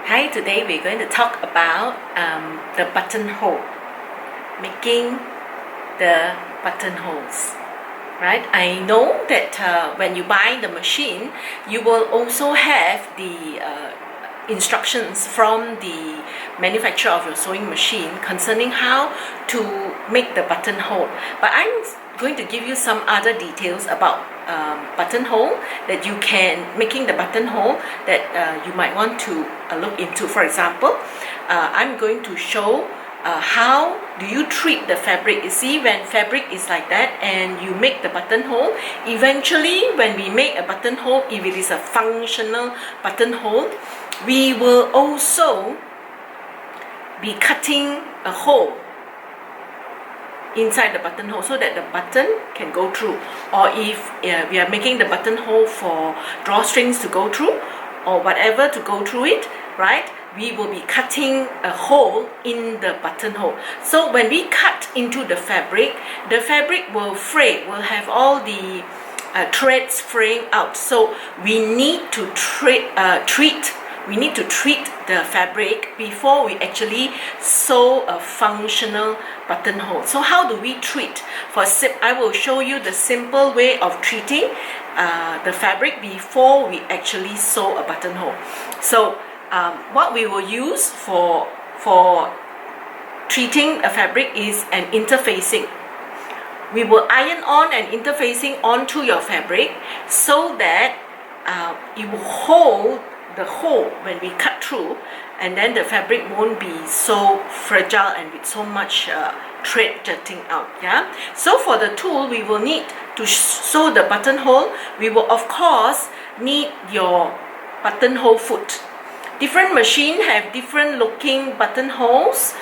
Hi, today we're going to talk about the buttonhole, making the buttonholes. Right? I know that when you buy the machine, you will also have the instructions from the manufacturer of your sewing machine concerning how to make the buttonhole. But I'm going to give you some other details about buttonhole that you can making the buttonhole that you might want to look into. For example, I'm going to show how do you treat the fabric. You see, when fabric is like that and you make the buttonhole, eventually when we make a buttonhole, if it is a functional buttonhole, we will also be cutting a hole inside the buttonhole so that the button can go through. Or if we are making the buttonhole for drawstrings to go through or whatever to go through it, right? We will be cutting a hole in the buttonhole. So when we cut into the fabric will fray, will have all the threads fraying out. So we need to treat the fabric before we actually sew a functional buttonhole. So how do we treat? I will show you the simple way of treating the fabric before we actually sew a buttonhole. So what we will use for treating a fabric is an interfacing. We will iron on an interfacing onto your fabric so that it will hold the hole when we cut through, and then the fabric won't be so fragile and with so much thread jutting out. Yeah. So for the tool we will need to sew the buttonhole. We will of course need your buttonhole foot. Different machines have different looking buttonholes.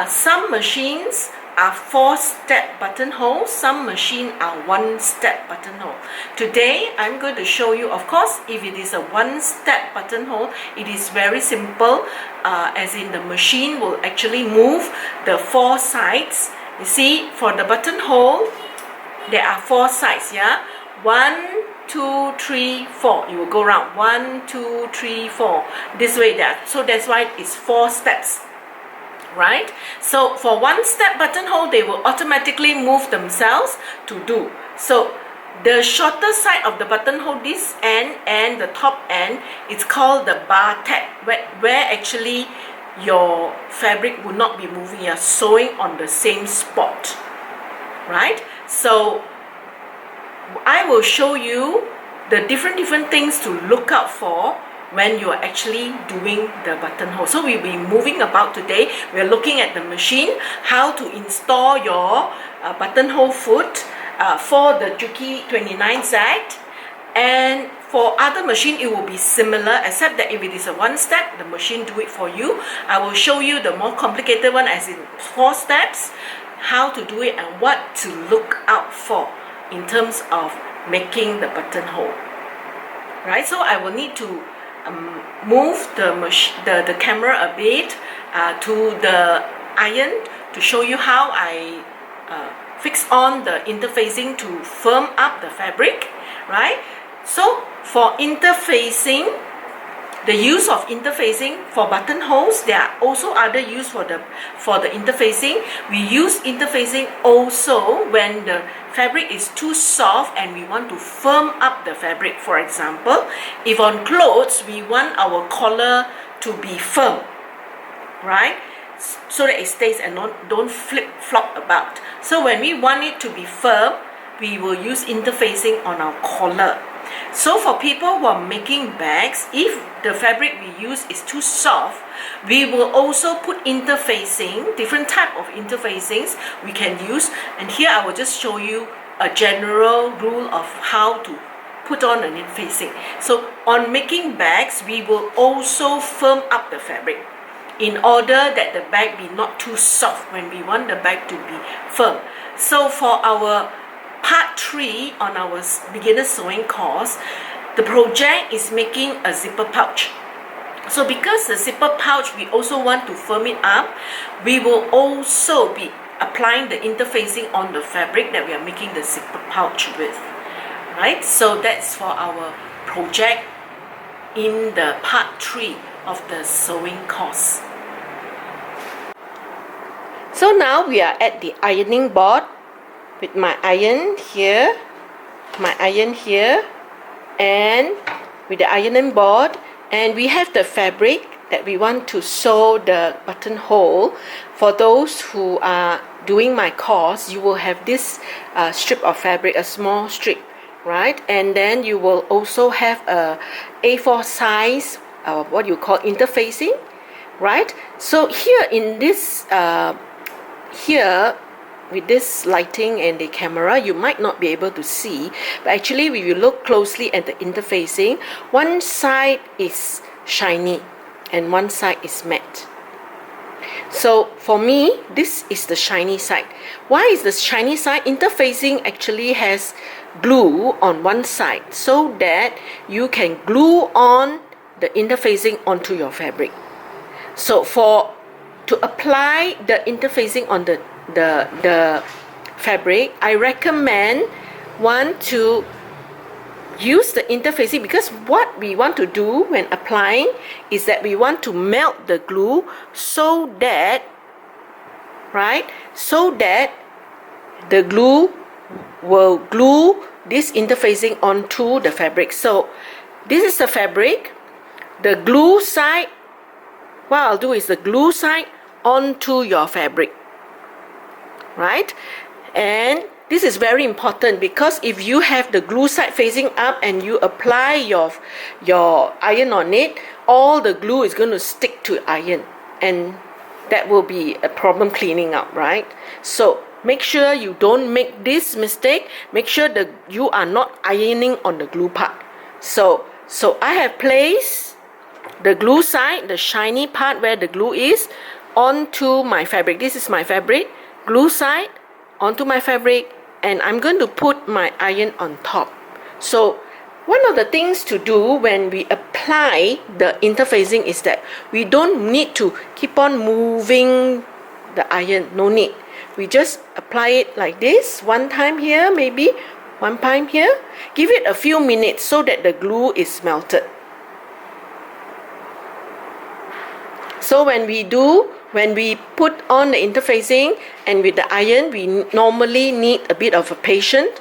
Some machines are 4-step buttonholes, some machines are 1-step buttonhole. Today I'm going to show you, of course, if it is a 1-step buttonhole, it is very simple, as in the machine will actually move the 4 sides. You see, for the buttonhole there are 4 sides. Yeah, 1, 2, 3, 4. You will go around 1, 2, 3, 4 this way there. So that's why it's 4 steps. Right? So for 1-step buttonhole, they will automatically move themselves to do. So the shorter side of the buttonhole, this end and the top end, it's called the bar tab, where actually your fabric will not be moving. You're sewing on the same spot. Right? So I will show you the different things to look out for when you are actually doing the buttonhole. So we'll be moving about today. We're looking at the machine, how to install your buttonhole foot for the Juki 29Z, and for other machine it will be similar, except that if it is a 1-step, the machine do it for you. I will show you the more complicated one, as in 4 steps, how to do it and what to look out for in terms of making the buttonhole. Right, so I will need to move the camera a bit to the iron to show you how I fix on the interfacing to firm up the fabric. Right, so for interfacing, the use of interfacing for buttonholes, there are also other use for the interfacing. We use interfacing also when the fabric is too soft and we want to firm up the fabric. For example, if on clothes we want our collar to be firm, right, so that it stays and don't flip-flop about. So when we want it to be firm, we will use interfacing on our collar. So for people who are making bags, if the fabric we use is too soft, we will also put interfacing, different type of interfacings we can use. And here I will just show you a general rule of how to put on an interfacing. So on making bags, we will also firm up the fabric in order that the bag be not too soft when we want the bag to be firm. So for our part 3 on our beginner sewing course, the project is making a zipper pouch. So because the zipper pouch we also want to firm it up, we will also be applying the interfacing on the fabric that we are making the zipper pouch with. Right, so that's for our project in the part 3 of the sewing course. So now we are at the ironing board with my iron here, and with the ironing board, and we have the fabric that we want to sew the buttonhole. For those who are doing my course, you will have this strip of fabric, a small strip, right? And then you will also have a A4 size, what you call interfacing, right? So here in this, here with this lighting and the camera, you might not be able to see, but actually if you look closely at the interfacing, one side is shiny and one side is matte. So for me, this is the shiny side. Why is the shiny side? Interfacing actually has glue on one side so that you can glue on the interfacing onto your fabric. So to apply the interfacing on the fabric, I recommend to use the interfacing, because what we want to do when applying is that we want to melt the glue so that, right, so that the glue will glue this interfacing onto the fabric. So this is the fabric, the glue side, what I'll do is the glue side onto your fabric, right? And this is very important, because if you have the glue side facing up and you apply your iron on it, all the glue is going to stick to iron, and that will be a problem cleaning up, right? So make sure you don't make this mistake. Make sure that you are not ironing on the glue part. So I have placed the glue side, the shiny part where the glue is, onto my fabric. This is my fabric, glue side onto my fabric, and I'm going to put my iron on top. So one of the things to do when we apply the interfacing is that we don't need to keep on moving the iron. No need. We just apply it like this, one time here, maybe one time here. Give it a few minutes so that the glue is melted. So when we put on the interfacing and with the iron, we normally need a bit of a patience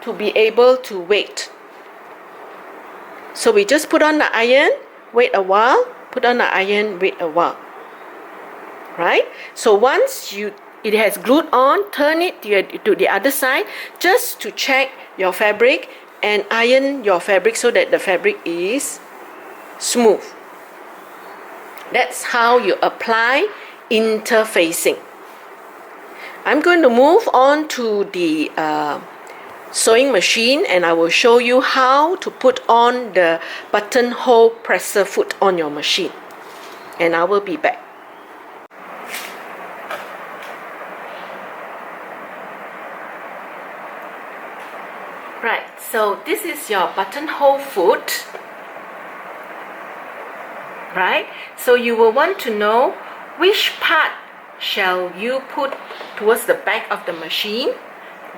to be able to wait. So we just put on the iron, wait a while, put on the iron, wait a while, right? So once it has glued on, turn it to the other side just to check your fabric and iron your fabric so that the fabric is smooth. That's how you apply interfacing. I'm going to move on to the sewing machine, and I will show you how to put on the buttonhole presser foot on your machine. And I will be back. Right, so this is your buttonhole foot. Right? So you will want to know which part shall you put towards the back of the machine,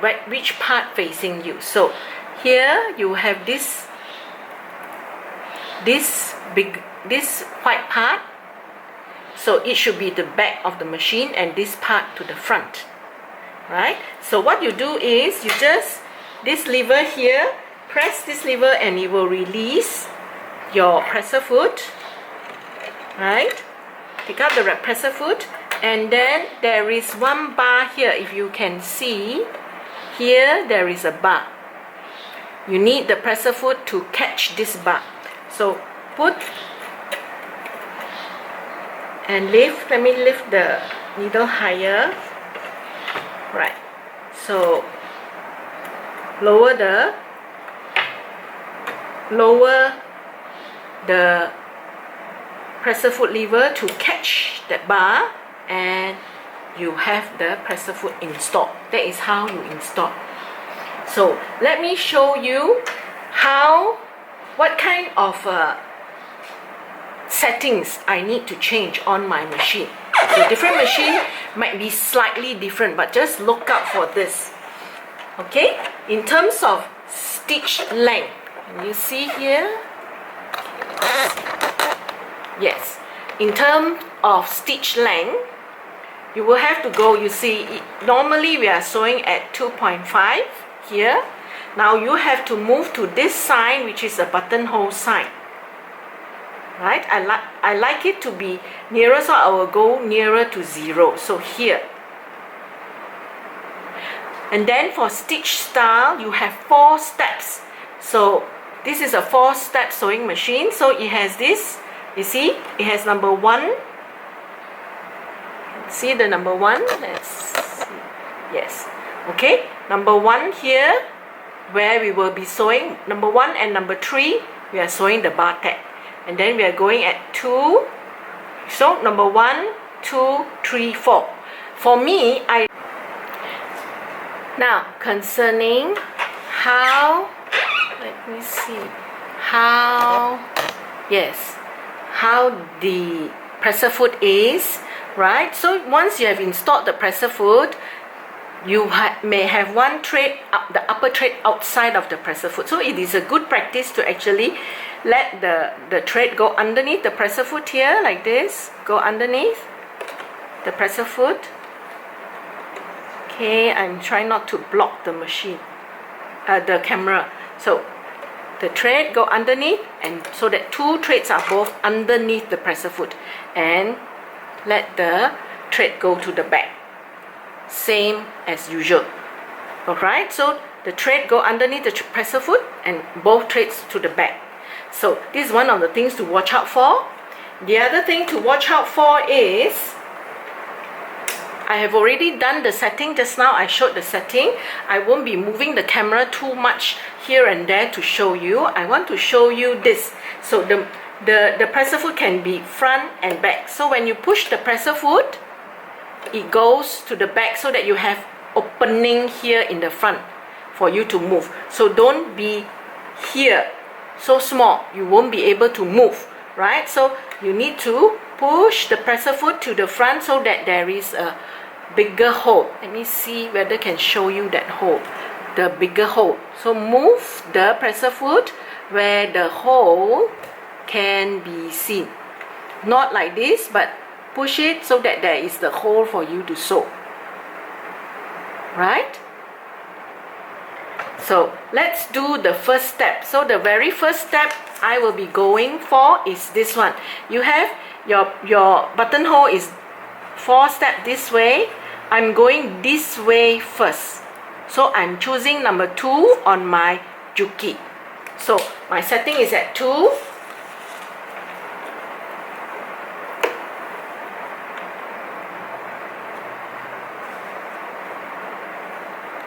right? Which part facing you. So here you have this white part. So it should be the back of the machine, and this part to the front. Right? So what you do is you just, this lever here, press this lever and it will release your presser foot. Right, pick up the presser foot, and then there is one bar here. If you can see here, there is a bar. You need the presser foot to catch this bar. So put and lift. Let me lift the needle higher. Right, so lower the presser foot lever to catch that bar, and you have the presser foot installed. That is how you install. So let me show you what kind of settings I need to change on my machine. So different machine might be slightly different, but just look out for this. Okay, in terms of stitch length, can you see here? Yes, in terms of stitch length, you will have to go, you see, normally we are sewing at 2.5 here. Now you have to move to this side, which is a buttonhole side. Right? I like it to be nearer, so I will go nearer to 0. So here. And then for stitch style, you have 4 steps. So this is a 4-step sewing machine. So it has this, you see, it has number 1. See the number 1? Let's see. Yes. Okay. Number 1 here, where we will be sewing. Number 1 and number 3, we are sewing the bar tag. And then we are going at 2. So number 1, 2, 3, 4. For me, now concerning how, let me see, how the presser foot is, right? So once you have installed the presser foot, you may have one thread, the upper thread outside of the presser foot. So it is a good practice to actually let the thread go underneath the presser foot here, like this, go underneath the presser foot. Okay, I'm trying not to block the machine, the camera. So the thread go underneath, and so that 2 threads are both underneath the presser foot, and let the thread go to the back, same as usual. Alright, so the thread go underneath the presser foot and both threads to the back. So this is one of the things to watch out for. The other thing to watch out for is, I have already done the setting just now. I showed the setting. I won't be moving the camera too much here and there to show you. I want to show you this. So the presser foot can be front and back. So when you push the presser foot, it goes to the back so that you have opening here in the front for you to move. So don't be here so small, you won't be able to move, right? So you need to push the presser foot to the front so that there is a bigger hole. Let me see whether I can show you that hole, the bigger hole. So move the presser foot where the hole can be seen, not like this, but push it so that there is the hole for you to sew, right? So let's do the first step. So the very first step I will be going for is this one. You have your buttonhole is 4 steps this way. I'm going this way first. So I'm choosing number 2 on my Juki. So my setting is at 2.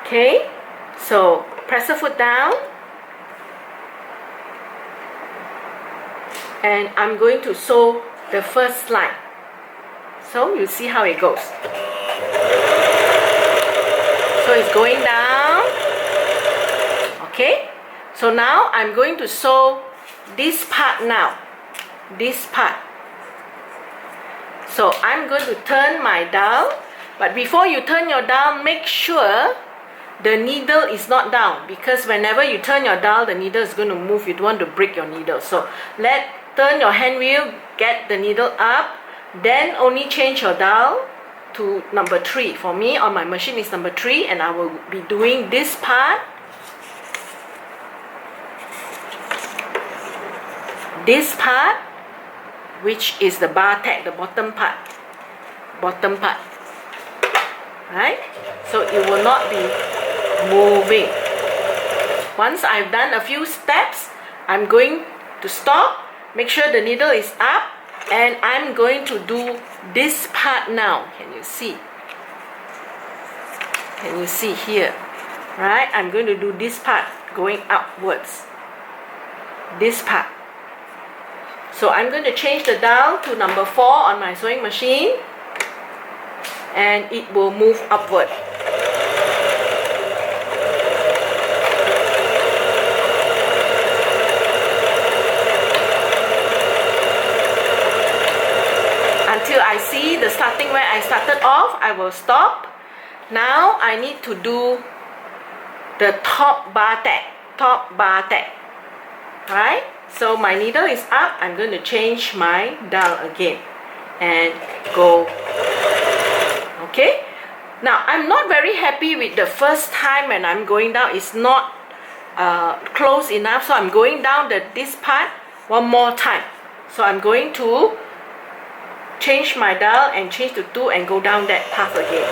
Okay, so presser foot down, and I'm going to sew the first line. So you see how it goes. So it's going down. Okay, so now I'm going to sew this part now. This part. So I'm going to turn my dowel, but before you turn your dowel, make sure the needle is not down, because whenever you turn your dowel, the needle is going to move. You don't want to break your needle. So turn your hand wheel, get the needle up, then only change your dowel to number 3. For me, on my machine is number 3, and I will be doing this part. This part, which is the bar tag, the bottom part. Right? So it will not be moving. Once I've done a few steps, I'm going to stop, make sure the needle is up, and I'm going to do this part now. Can you see? Can you see here? Right? I'm going to do this part going upwards. This part. So I'm going to change the dowel to number 4 on my sewing machine, and it will move upward. Until I see the starting where I started off, I will stop. Now I need to do the top bar tag. Right? So my needle is up. I'm going to change my dal again and go. Okay. Now I'm not very happy with the first time when I'm going down. It's not close enough, so I'm going down this part one more time. So I'm going to change my dal and change to 2 and go down that path again.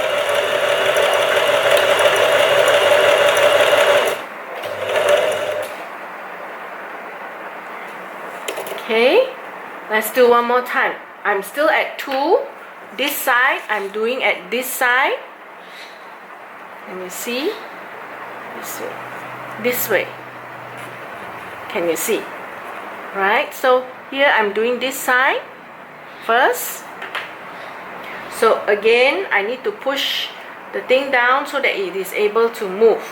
Okay, let's do one more time. I'm still at 2. This side, I'm doing at this side. Can you see? This way. This way. Can you see? Right, so here I'm doing this side first. So again, I need to push the thing down so that it is able to move.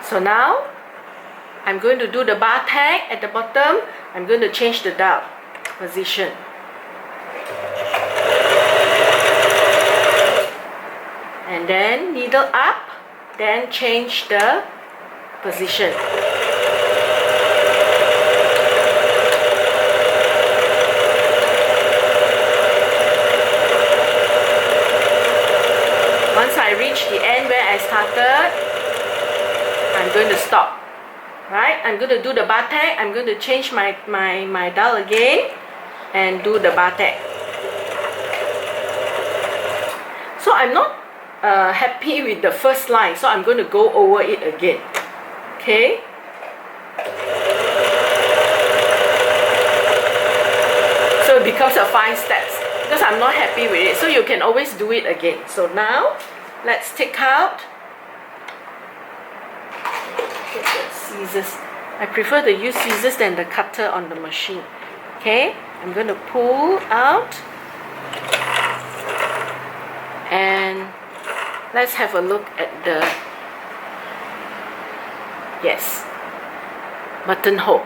So now, I'm going to do the bar tag at the bottom. I'm going to change the dal position. And then needle up, then change the position. Once I reach the end where I started, I'm going to stop. Right? I'm going to do the bar tag. I'm going to change my dal again and do the bar tag. So I'm not happy with the first line, so I'm going to go over it again. Okay? So it becomes a 5 steps because I'm not happy with it. So you can always do it again. So now, let's take out scissors. I prefer to use scissors than the cutter on the machine. Okay, I'm going to pull out and let's have a look at the buttonhole.